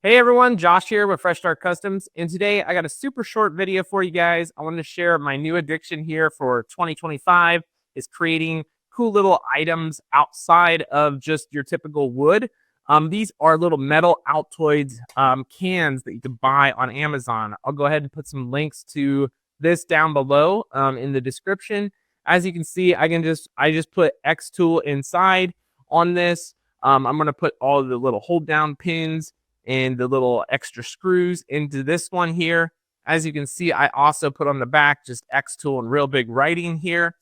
Hey everyone, Josh here with Fresh Start Customs, and today I got a super short video for you guys. I wanted to share my new addiction here for 2025 is creating cool little items outside of just your typical wood. These are little metal Altoids cans that you can buy on Amazon. I'll go ahead and put some links to this down below in the description. As you can see, I just put xTool inside on this. I'm gonna put all the little hold down pins and the little extra screws into this one here. As you can see, I also put on the back just xTool and real big writing here.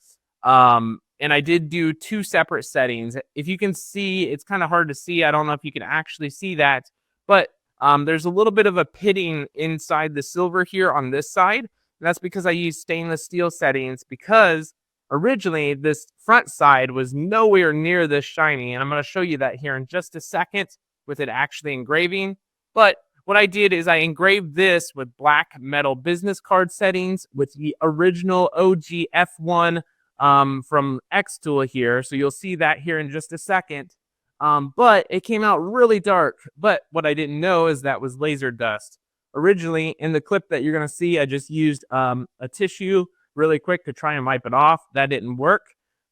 And I did do two separate settings. If you can see, it's kind of hard to see. I don't know if you can actually see that, but there's a little bit of a pitting inside the silver here on this side. And that's because I used stainless steel settings because originally this front side was nowhere near this shiny. And I'm going to show you that here in just a second with it actually engraving. But what I did is I engraved this with black metal business card settings with the original OG F1 from xTool here. So you'll see that here in just a second. But it came out really dark. But what I didn't know is that was laser dust. Originally, in the clip that you're going to see, I just used a tissue really quick to try and wipe it off. That didn't work.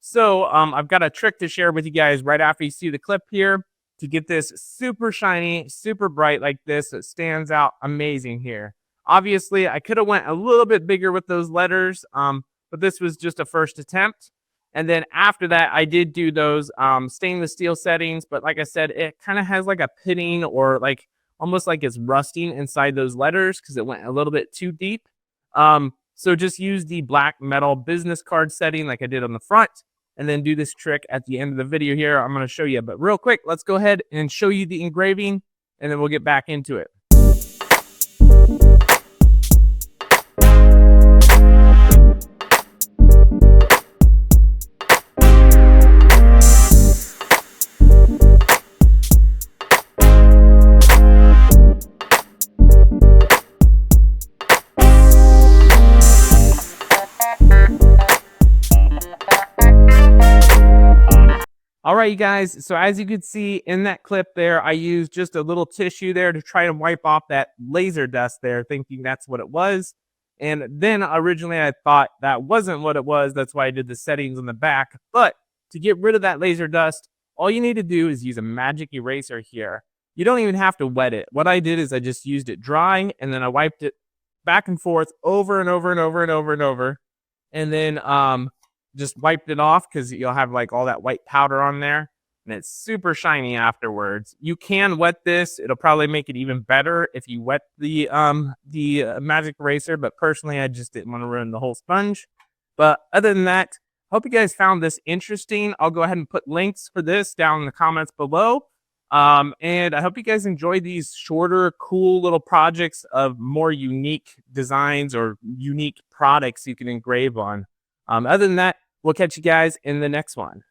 So I've got a trick to share with you guys right after you see the clip here to get this super shiny, super bright like this. It stands out amazing here. Obviously, I could have went a little bit bigger with those letters, but this was just a first attempt. And then after that, I did do those stainless steel settings. But like I said, it kind of has like a pitting or like almost like it's rusting inside those letters because it went a little bit too deep. So just use the black metal business card setting like I did on the front, and then do this trick at the end of the video here. I'm going to show you, but real quick, let's go ahead and show you the engraving, and then we'll get back into it. All right, you guys, so as you can see in that clip there, I used just a little tissue there to try and wipe off that laser dust there, thinking that's what it was. And then originally I thought that wasn't what it was. That's why I did the settings on the back. But to get rid of that laser dust, all you need to do is use a magic eraser here. You don't even have to wet it. What I did is I just used it dry, and then I wiped it back and forth over and over and over and over and over. And then just wiped it off because you'll have like all that white powder on there, and it's super shiny afterwards. You can wet this. It'll probably make it even better if you wet the magic eraser, but personally I just didn't want to ruin the whole sponge. But other than that, hope you guys found this interesting. I'll go ahead and put links for this down in the comments below. And I hope you guys enjoy these shorter, cool little projects of more unique designs or unique products you can engrave on. Other than that, we'll catch you guys in the next one.